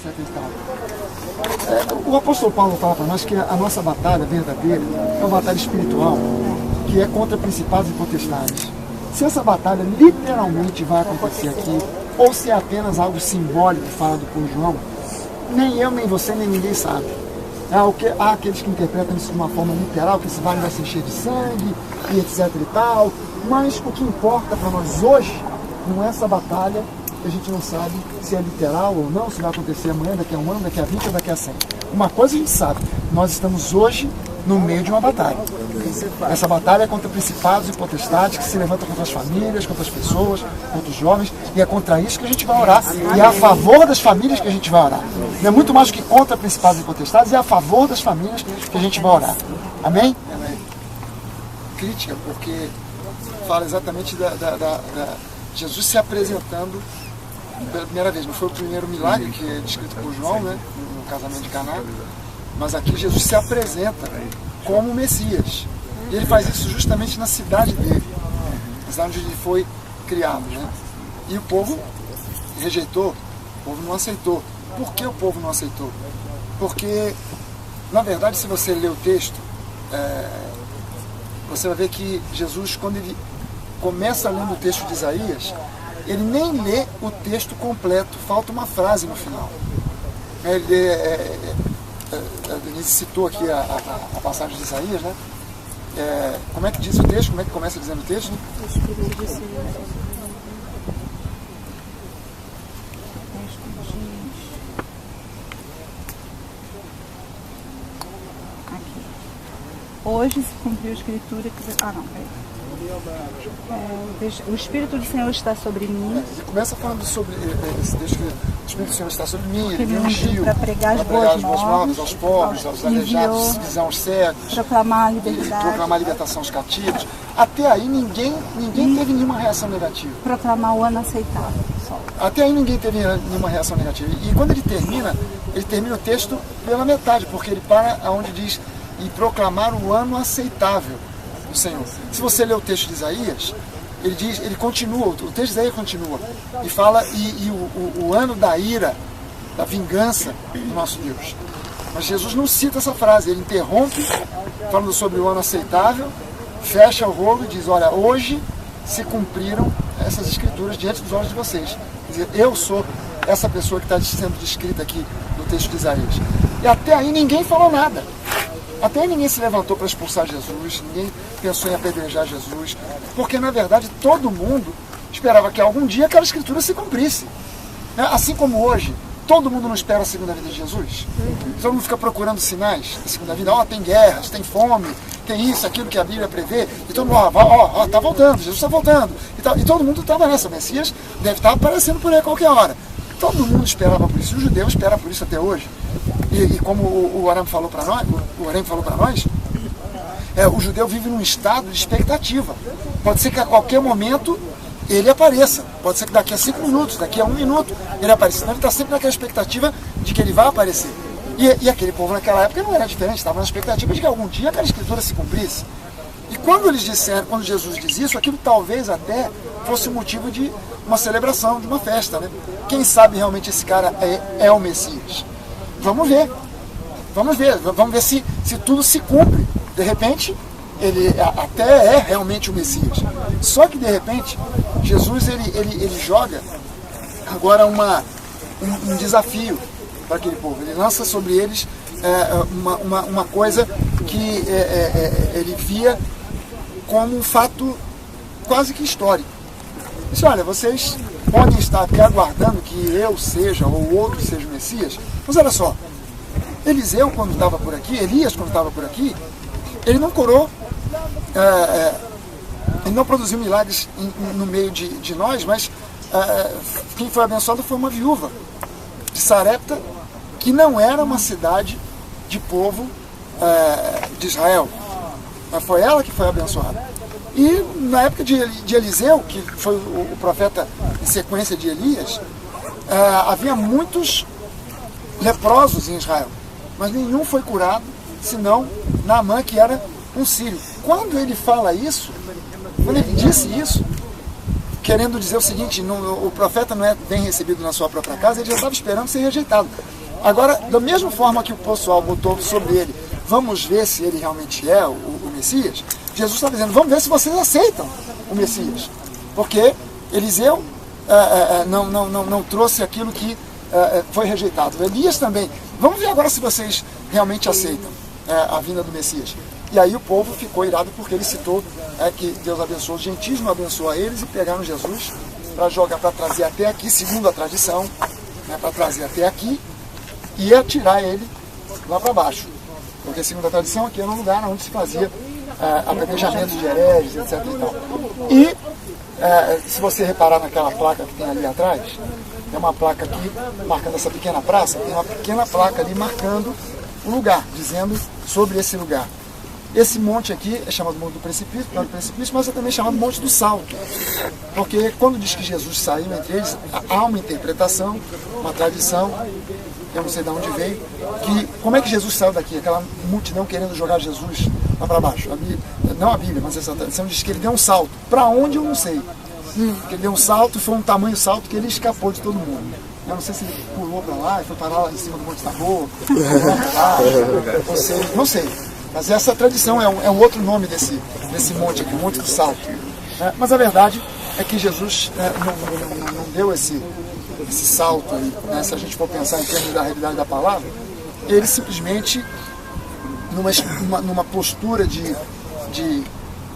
ser acreditado. O apóstolo Paulo fala para nós que a nossa batalha verdadeira é uma batalha espiritual, que é contra principados e potestades. Se essa batalha literalmente vai acontecer aqui, ou se é apenas algo simbólico falado por João, nem eu, nem você, nem ninguém sabe. Há aqueles que interpretam isso de uma forma literal, que esse vale vai se encher de sangue, e etc e tal. Mas o que importa para nós hoje não é essa batalha, que a gente não sabe se é literal ou não, se vai acontecer amanhã, daqui a um ano, daqui a 20 ou daqui a 100. Uma coisa a gente sabe, nós estamos hoje no meio de uma batalha. Essa batalha é contra principados e potestades que se levantam contra as famílias, contra as pessoas, contra os jovens, e é contra isso que a gente vai orar. E é a favor das famílias que a gente vai orar. Não é muito mais do que contra principados e potestades, é a favor das famílias que a gente vai orar. Amém? Amém. Crítica, porque fala exatamente da Jesus se apresentando pela primeira vez. Não foi o primeiro milagre que é descrito por João, né, no casamento de Caná, mas aqui Jesus se apresenta como o Messias. E ele faz isso justamente na cidade dele, na cidade onde ele foi criado, né? E o povo rejeitou, o povo não aceitou. Por que o povo não aceitou? Porque, na verdade, se você ler o texto, você vai ver que Jesus, quando ele começa lendo o texto de Isaías, ele nem lê o texto completo, falta uma frase no final. Ele citou aqui a passagem de Isaías, né? Como é que diz o texto? Como é que começa dizendo o texto? Hoje se cumpriu a escritura que... o Espírito do Senhor está sobre mim. Ele começa falando sobre esse texto, que o Espírito do Senhor está sobre mim, ele me ungiu para pregar as boas novas aos pobres, aos aleijados, visão aos cegos, proclamar a liberdade, proclamar a libertação aos cativos. Até aí ninguém teve nenhuma reação negativa. Proclamar o ano aceitável. Até aí ninguém teve nenhuma reação negativa. E quando ele termina o texto pela metade, porque ele para onde diz: e proclamar o ano aceitável do Senhor. Se você ler o texto de Isaías, ele continua, o texto de Isaías continua, e fala o ano da ira, da vingança do nosso Deus. Mas Jesus não cita essa frase, ele interrompe, falando sobre o ano aceitável, fecha o rolo e diz: olha, hoje se cumpriram essas escrituras diante dos olhos de vocês. Quer dizer, eu sou essa pessoa que está sendo descrita aqui no texto de Isaías. E até aí ninguém falou nada. Até aí ninguém se levantou para expulsar Jesus, ninguém pensou em apedrejar Jesus, porque na verdade todo mundo esperava que algum dia aquela escritura se cumprisse. Assim como hoje, todo mundo não espera a segunda vinda de Jesus. Todo mundo fica procurando sinais da segunda vinda. Tem guerras, tem fome, tem isso, aquilo que a Bíblia prevê. E todo mundo, está voltando, Jesus está voltando. E todo mundo estava nessa, o Messias deve estar aparecendo por aí a qualquer hora. Todo mundo esperava por isso, e o judeu espera por isso até hoje. E como o Aram falou para nós, o judeu vive num estado de expectativa. Pode ser que a qualquer momento ele apareça. Pode ser que daqui a 5 minutos, daqui a 1 minuto ele apareça. Então ele está sempre naquela expectativa de que ele vai aparecer. E aquele povo naquela época não era diferente, estava na expectativa de que algum dia aquela escritura se cumprisse. E quando Jesus diz isso, aquilo talvez até fosse motivo de uma celebração, de uma festa, né? Quem sabe realmente esse cara é o Messias? Vamos ver se tudo se cumpre. De repente, ele até é realmente o Messias. Só que de repente, Jesus ele joga agora um desafio para aquele povo. Ele lança sobre eles uma coisa que ele via como um fato quase que histórico. Ele disse: olha, vocês podem estar até aguardando que eu seja ou outro seja o Messias, mas olha só, Eliseu, quando estava por aqui, Elias, quando estava por aqui, ele não curou, ele não produziu milagres no meio de nós, mas quem foi abençoado foi uma viúva de Sarepta, que não era uma cidade de povo de Israel, mas foi ela que foi abençoada. E na época de Eliseu, que foi o profeta em sequência de Elias, havia muitos leprosos em Israel, mas nenhum foi curado, senão Naamã, que era um sírio. Quando ele fala isso, quando ele disse isso, querendo dizer o seguinte, o profeta não é bem recebido na sua própria casa, ele já estava esperando ser rejeitado. Agora, da mesma forma que o pessoal botou sobre ele, vamos ver se ele realmente é o Messias, Jesus está dizendo, vamos ver se vocês aceitam o Messias. Porque Eliseu não trouxe aquilo que foi rejeitado. Elias também. Vamos ver agora se vocês realmente aceitam a vinda do Messias. E aí o povo ficou irado porque ele citou que Deus abençoou os gentios, não abençoou eles, e pegaram Jesus para trazer até aqui, segundo a tradição, para trazer até aqui e atirar ele lá para baixo. Porque segundo a tradição aqui era um lugar onde se fazia apedrejamento de hereges, etc. E tal. E se você reparar naquela placa que tem ali atrás, tem uma placa aqui marcando essa pequena praça, tem uma pequena placa ali marcando o lugar, dizendo sobre esse lugar. Esse monte aqui é chamado Monte do Precipício, mas é também chamado Monte do Salto. Porque quando diz que Jesus saiu entre eles, há uma interpretação, uma tradição, eu não sei de onde veio, que como é que Jesus saiu daqui? Aquela multidão querendo jogar Jesus lá para baixo. Não a Bíblia, mas essa tradição diz que ele deu um salto. Para onde eu não sei. Que ele deu um salto e foi um tamanho salto que ele escapou de todo mundo. Eu não sei se ele pulou para lá e foi parar lá em cima do Monte Tabor, não sei. Mas essa tradição é um outro nome desse monte aqui, o Monte do Salto. Mas a verdade é que Jesus não deu esse salto aí, se a gente for pensar em termos da realidade da palavra, ele simplesmente, numa postura de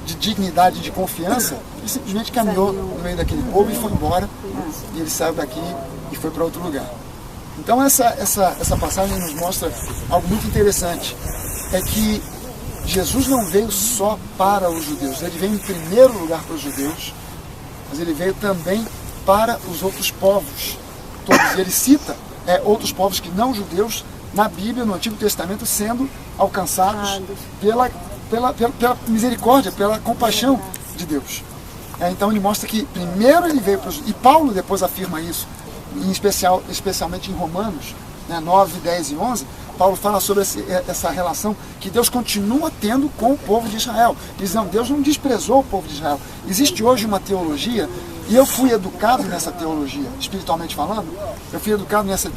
dignidade, de confiança, ele simplesmente caminhou no meio daquele povo e foi embora, e ele saiu daqui e foi para outro lugar. Então essa passagem nos mostra algo muito interessante, é que Jesus não veio só para os judeus, ele veio em primeiro lugar para os judeus, mas ele veio também para os outros povos todos. E ele cita outros povos que não judeus na Bíblia, no Antigo Testamento, sendo alcançados pela misericórdia, pela compaixão de Deus. Então ele mostra que primeiro ele veio para os... E Paulo depois afirma isso, especialmente em Romanos 9, 10 e 11, Paulo fala sobre essa relação que Deus continua tendo com o povo de Israel. Diz, não, Deus não desprezou o povo de Israel. Existe hoje uma teologia, e eu fui educado nessa teologia, espiritualmente falando, eu fui educado nessa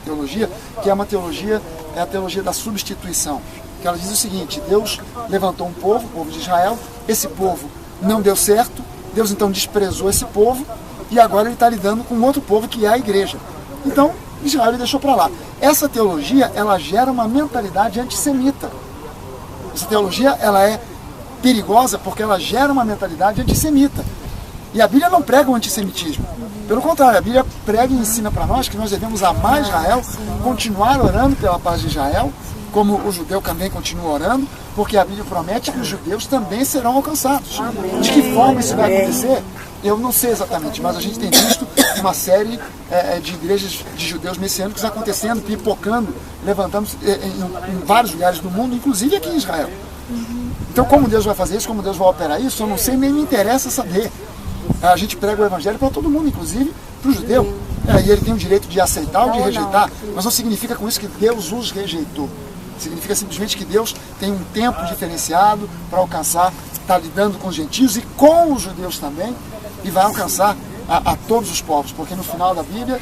teologia, que é uma teologia, é a teologia da substituição. Que ela diz o seguinte, Deus levantou um povo, o povo de Israel, esse povo não deu certo, Deus então desprezou esse povo, e agora ele está lidando com outro povo que é a igreja. Então, Israel ele deixou para lá. Essa teologia, ela gera uma mentalidade antissemita. Essa teologia, ela é perigosa porque ela gera uma mentalidade antissemita. E a Bíblia não prega o antissemitismo. Pelo contrário, a Bíblia prega e ensina para nós que nós devemos amar Israel, continuar orando pela paz de Israel, como o judeu também continua orando, porque a Bíblia promete que os judeus também serão alcançados. De que forma isso vai acontecer? Eu não sei exatamente, mas a gente tem visto uma série de igrejas de judeus messiânicos acontecendo, pipocando, levantando em vários lugares do mundo, inclusive aqui em Israel. Então, como Deus vai fazer isso, como Deus vai operar isso, eu não sei, nem me interessa saber. A gente prega o evangelho para todo mundo, inclusive para o judeu. E ele tem o direito de aceitar ou de rejeitar, mas não significa com isso que Deus os rejeitou. Significa simplesmente que Deus tem um tempo diferenciado para alcançar, está lidando com os gentios e com os judeus também, e vai alcançar a todos os povos, porque no final da Bíblia,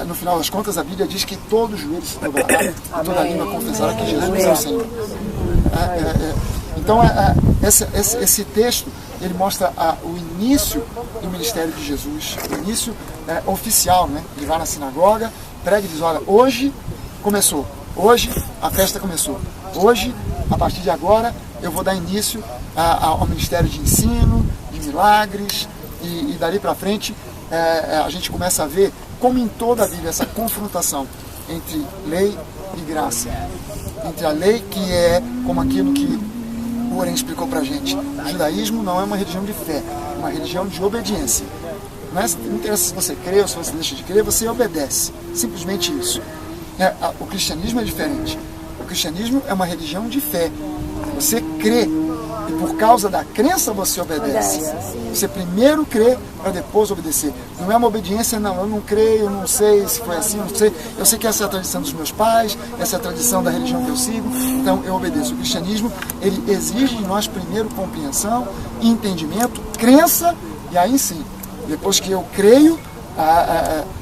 no final das contas, a Bíblia diz que todo joelho se dobrará e toda língua confessará que Jesus é o Senhor. Então, esse texto, ele mostra o início do ministério de Jesus, o início oficial, né? Ele vai na sinagoga, prega e diz, olha, hoje começou, hoje a festa começou, hoje, a partir de agora, eu vou dar início ao ministério de ensino, de milagres, e dali para frente a gente começa a ver como em toda a Bíblia essa confrontação entre lei e graça, entre a lei que é como aquilo que o Oren explicou para a gente. O judaísmo não é uma religião de fé, é uma religião de obediência. Não interessa se você crê ou se você deixa de crer, você obedece, simplesmente isso. O cristianismo é diferente. O cristianismo é uma religião de fé. Você crê e por causa da crença você obedece. Você primeiro crê para depois obedecer. Não é uma obediência, não, eu não creio, eu não sei se foi assim, eu não sei. Eu sei que essa é a tradição dos meus pais, essa é a tradição da religião que eu sigo, então eu obedeço. O cristianismo, ele exige de nós primeiro compreensão, entendimento, crença, e aí sim, Depois que eu creio,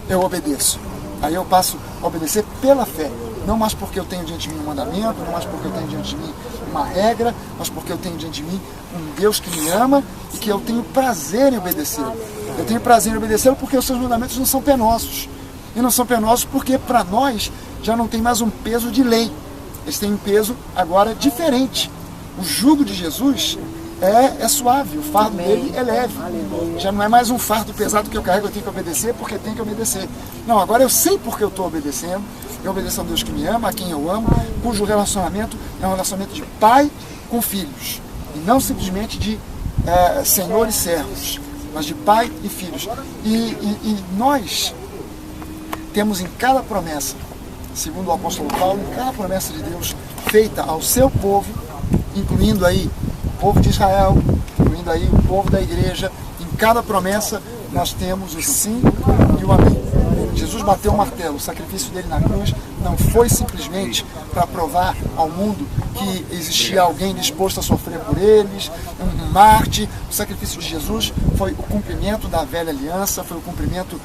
eu obedeço. Aí eu passo a obedecer pela fé. Não mais porque eu tenho diante de mim um mandamento, não mais porque eu tenho diante de mim uma regra, mas porque eu tenho diante de mim um Deus que me ama e que eu tenho prazer em obedecê-lo. Eu tenho prazer em obedecê-lo porque os seus mandamentos não são penosos. E não são penosos porque para nós já não tem mais um peso de lei. Eles têm um peso agora diferente. O jugo de Jesus é suave, o fardo dele é leve. Já não é mais um fardo pesado que eu carrego, eu tenho que obedecer porque tenho que obedecer. Não, agora eu sei porque eu estou obedecendo. Eu obedeço a um Deus que me ama, a quem eu amo, cujo relacionamento é um relacionamento de pai com filhos. E não simplesmente de senhor e servos, mas de pai e filhos. E nós temos em cada promessa, segundo o apóstolo Paulo, em cada promessa de Deus feita ao seu povo, incluindo aí o povo de Israel, incluindo aí o povo da igreja, em cada promessa nós temos o sim e o amém. Jesus bateu o martelo, o sacrifício dele na cruz não foi simplesmente para provar ao mundo que existia alguém disposto a sofrer por eles, um Marte. O sacrifício de Jesus foi o cumprimento da velha aliança, foi o cumprimento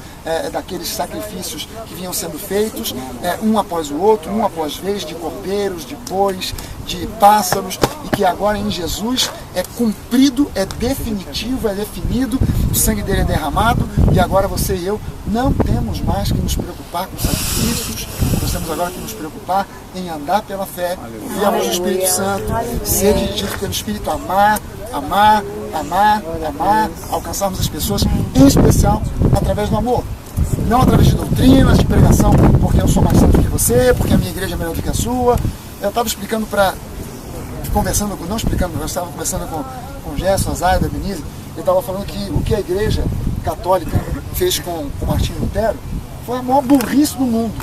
daqueles sacrifícios que vinham sendo feitos, um após o outro, um após vez, de cordeiros, de bois, de pássaros, e que agora em Jesus é cumprido, é definitivo, é definido, o sangue dele é derramado, e agora você e eu não temos mais que nos preocupar com sacrifícios, nós temos agora que nos preocupar em andar pela fé, viemos do Espírito Santo, ser dirigidos pelo Espírito, amar, alcançarmos as pessoas, em especial através do amor. Não através de doutrinas, de pregação, porque eu sou mais santo que você, porque a minha igreja é melhor do que a sua. Eu estava explicando eu estava conversando com o Gerson, a Zaida, a Denise, ele estava falando que o que a igreja católica fez com Martinho Lutero foi a maior burrice do mundo.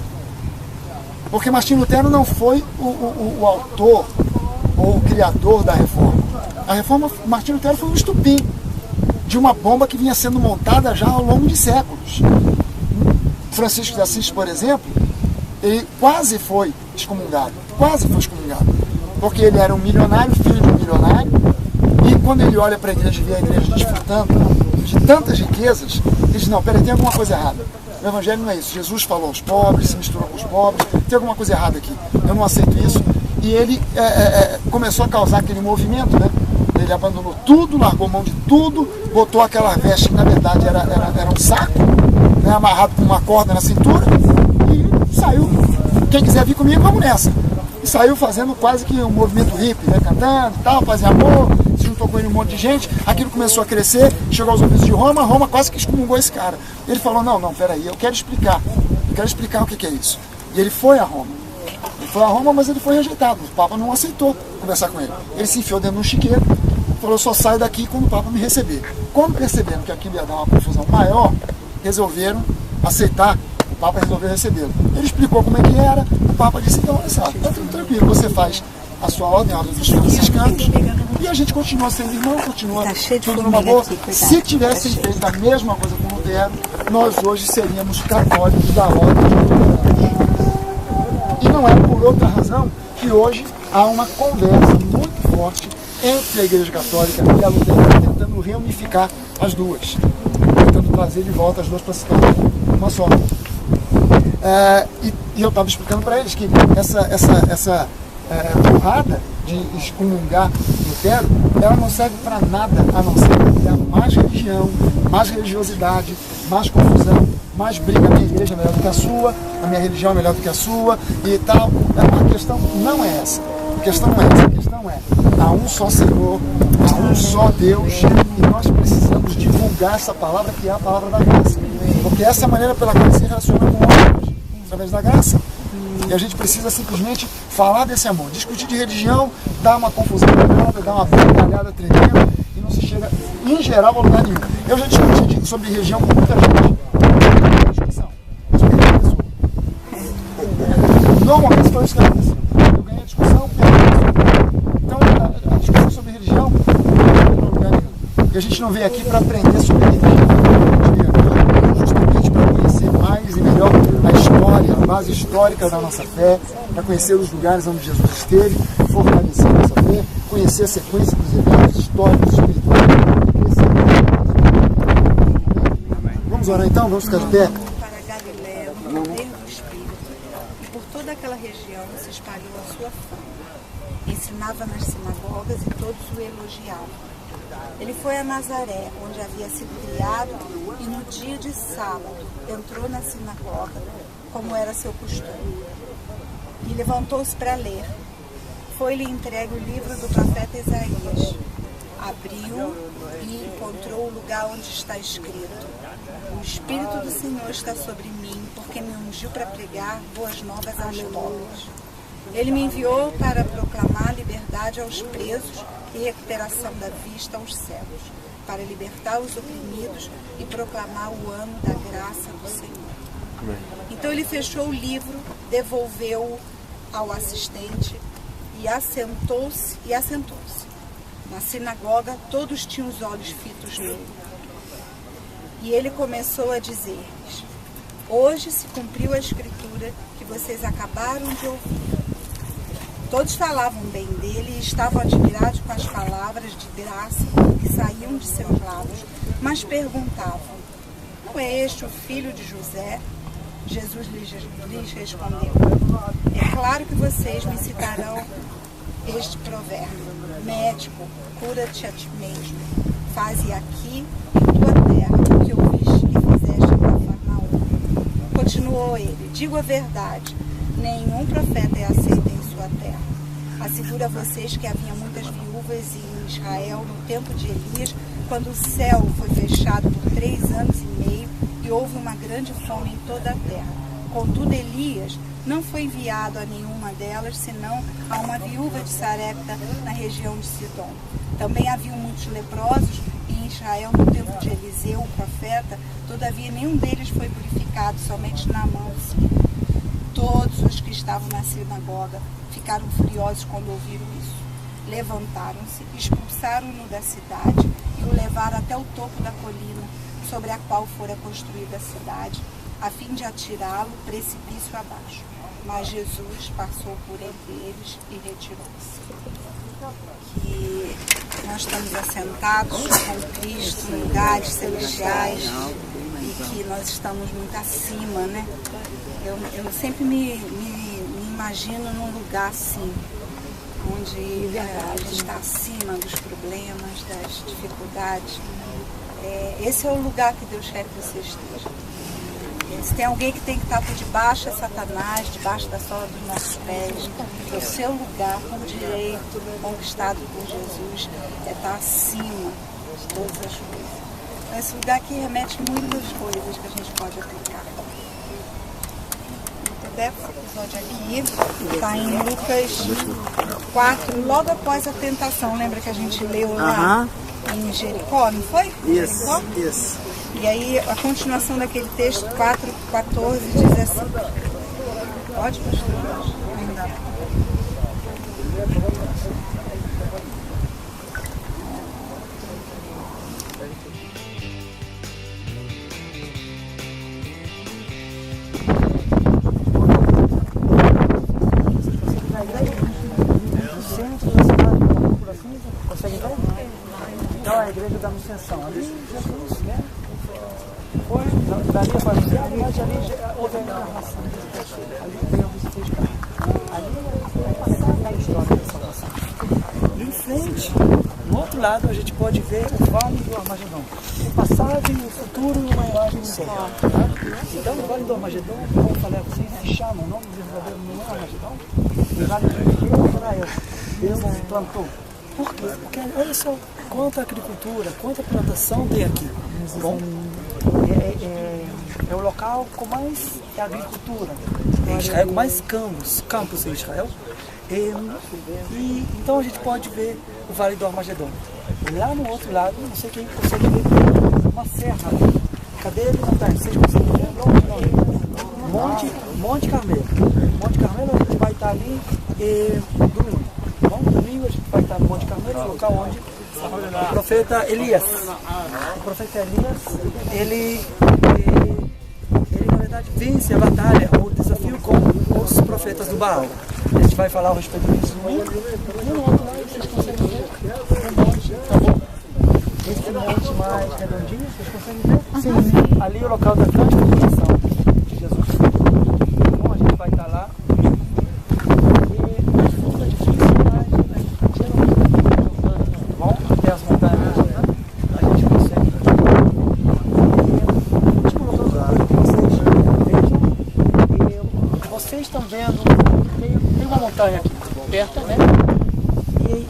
Porque Martinho Lutero não foi o autor ou o criador da reforma. A reforma, Martinho Lutero foi um estupim de uma bomba que vinha sendo montada já ao longo de séculos. Francisco de Assis, por exemplo, ele quase foi excomungado, porque ele era um milionário, filho de um milionário, e quando ele olha para a igreja e vê a igreja desfrutando de tantas riquezas, ele diz, não, peraí, tem alguma coisa errada. O evangelho não é isso. Jesus falou aos pobres, se misturou com os pobres, tem alguma coisa errada aqui. Eu não aceito isso. E ele começou a causar aquele movimento, né? Ele abandonou tudo, largou mão de tudo, botou aquela veste que na verdade era um saco, né, amarrado com uma corda na cintura, e saiu. Quem quiser vir comigo, vamos nessa. E saiu fazendo quase que um movimento hippie, né, cantando e tal, fazia amor, se juntou com ele um monte de gente, aquilo começou a crescer, chegou aos ouvidos de Roma quase que excomungou esse cara. Ele falou, não, peraí, eu quero explicar o que é isso. E ele foi a Roma. Mas ele foi rejeitado, o Papa não aceitou conversar com ele. Ele se enfiou dentro de um chiqueiro, falou, só saio daqui quando o Papa me receber. Quando perceberam que aquilo ia dar uma confusão maior, resolveram aceitar, o Papa resolveu recebê-lo. Ele explicou como é que era, o Papa disse, então, olha só, tá tudo tranquilo, você faz a sua ordem, a ordem dos franciscanos, e a gente continua sendo irmão, continua tudo numa boa. Se tivessem feito a mesma coisa com Lutero, nós hoje seríamos católicos da ordem de Lutero. E não é por outra razão que hoje há uma conversa muito forte entre a Igreja Católica e a Luterana, tentando reunificar as duas, tentando trazer de volta as duas para se tornar uma só. E eu estava explicando para eles que essa porrada de excomungar Lutero, ela não serve para nada a não ser criar mais religião, mais religiosidade, mais confusão, mais briga. A minha igreja é melhor do que a sua, a minha religião é melhor do que a sua e tal. A questão não é essa. A questão é, há um só Senhor, há um só Deus, e nós precisamos divulgar essa palavra que é a palavra da graça. Porque essa é a maneira pela qual se relaciona com outros, através da graça. E a gente precisa simplesmente falar desse amor. Discutir de religião dá uma confusão danada, dá uma batalhada tremenda e não se chega, em geral, a lugar nenhum. Eu já discuti sobre religião com muita gente. Discussão. Mas perdi a pessoa. Normalmente foi isso que aconteceu. Eu ganhei a discussão, perdi a pessoa. Então a discussão sobre religião não tem lugar nenhum. E a gente não veio aqui para aprender sobre religião. A gente veio aqui justamente para conhecer mais e melhor a história, a base histórica da nossa fé, para conhecer os lugares onde Jesus esteve, fortalecer a nossa fé, conhecer a sequência dos eventos históricos, espirituais, e crescer. Vamos orar então? Vamos ficar de pé? Para Galiléia, no poder do Espírito, e por toda aquela região se espalhou a sua fama. Ensinava nas sinagogas e todos o elogiavam. Ele foi a Nazaré, onde havia sido criado, e no dia de sábado entrou na sinagoga, como era seu costume, e levantou-se para ler. Foi-lhe entregue o livro do profeta Isaías. Abriu e encontrou o lugar onde está escrito: o Espírito do Senhor está sobre mim, porque me ungiu para pregar boas novas aos pobres. Ele me enviou para proclamar liberdade aos presos e recuperação da vista aos cegos, para libertar os oprimidos e proclamar o ano da graça do Senhor. Então ele fechou o livro, devolveu-o ao assistente e assentou-se. Na sinagoga, todos tinham os olhos fitos nele. E ele começou a dizer-lhes: hoje se cumpriu a escritura que vocês acabaram de ouvir. Todos falavam bem dele e estavam admirados com as palavras de graça que saíam de seus lábios, mas perguntavam: não é este o filho de José? Jesus lhes respondeu: é claro que vocês me citarão este provérbio: médico, cura-te a ti mesmo. Faze aqui em tua terra o que ouviste e fizeste em Cafarnaum. Continuou ele: digo a verdade, nenhum profeta é aceito em sua terra. Asseguro a vocês que havia muitas viúvas em Israel no tempo de Elias, quando o céu foi fechado por 3 anos e meio e houve uma grande fome em toda a terra. Contudo, Elias não foi enviado a nenhuma delas, senão a uma viúva de Sarepta, na região de Sidom. Também havia muitos leprosos em Israel no tempo de Eliseu, o profeta, todavia nenhum deles foi purificado, somente Naamã. Todos os que estavam na sinagoga ficaram furiosos quando ouviram isso. Levantaram-se, expulsaram-no da cidade e o levaram até o topo da colina sobre a qual fora construída a cidade, a fim de atirá-lo precipício abaixo. Mas Jesus passou por entre eles e retirou-se. Que nós estamos assentados com Cristo em lugares celestiais e que nós estamos muito acima, né? Eu sempre me imagino num lugar assim, onde a gente está acima dos problemas, das dificuldades. Esse é o lugar que Deus quer que você esteja. Se tem alguém que tem que estar por debaixo é Satanás, debaixo da sola dos nossos pés. O seu lugar, por direito, conquistado por Jesus, é estar acima de todas as coisas. Então, esse lugar aqui remete muitas coisas que a gente pode aplicar. Esse episódio aqui está em Lucas 4, logo após a tentação. Lembra que a gente leu lá em Jericó, não foi? Isso. E aí a continuação daquele texto 4:14 diz assim. Pode, pastor? Ainda. Então a igreja da Anunciação, ali Jesus, né? Depois, dali para o céu, mas ali houve a encarnação. Ali veio o Espírito de carne. Ali é passado na história da salvação. E em frente, no outro lado, a gente pode ver o Vale do Armagedon. O passado e o futuro e uma imagem do céu. Tá? Então, o Vale do Armagedon, como eu falei a vocês, se chama, o nome do verdadeiro não é Armagedon, o Vale de Israel. Deus plantou. Por quê? Porque olha só quanta agricultura, quanta plantação tem aqui. Bom, é o local com mais agricultura em Israel, com mais campos em Israel. E então a gente pode ver o Vale do Armagedon. Lá no outro lado, não sei quem consegue ver, uma serra. Cadê ele? Não tá? Vocês conseguem ver? Monte Carmelo. Monte Carmelo, a gente vai estar ali domingo. Bom, domingo a gente vai estar no Monte Carmelo, no local onde o profeta Elias. O profeta Elias, ele na verdade vence a batalha, o desafio com os profetas do Baal. A gente vai falar a respeito disso domingo. E no outro lado vocês conseguem ver o monte, tá bom? esse monte mais redondinho, vocês conseguem ver? Sim. Ali é o local da transfiguração de Jesus. Então a gente vai estar lá. E as frutas difíceis, mas bom, até as montanhas, a gente consegue. Vocês estão vendo, tem uma montanha aqui perto, né?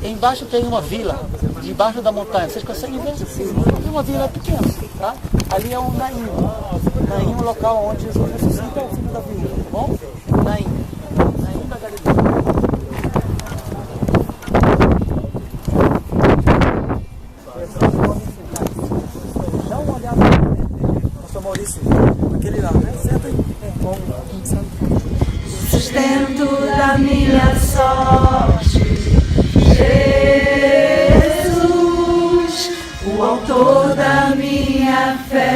E embaixo tem uma vila, debaixo da montanha. Vocês conseguem ver? Tem uma vila pequena, tá? Ali é um Naim. Naim é um local onde Jesus ressuscita ao fim da vila, tá bom? Naim. Naim da Galileia. Dá uma olhada, pastor Maurício, aquele lá, né? Senta aí. Sustento da minha sorte, Jesus, o autor da minha fé.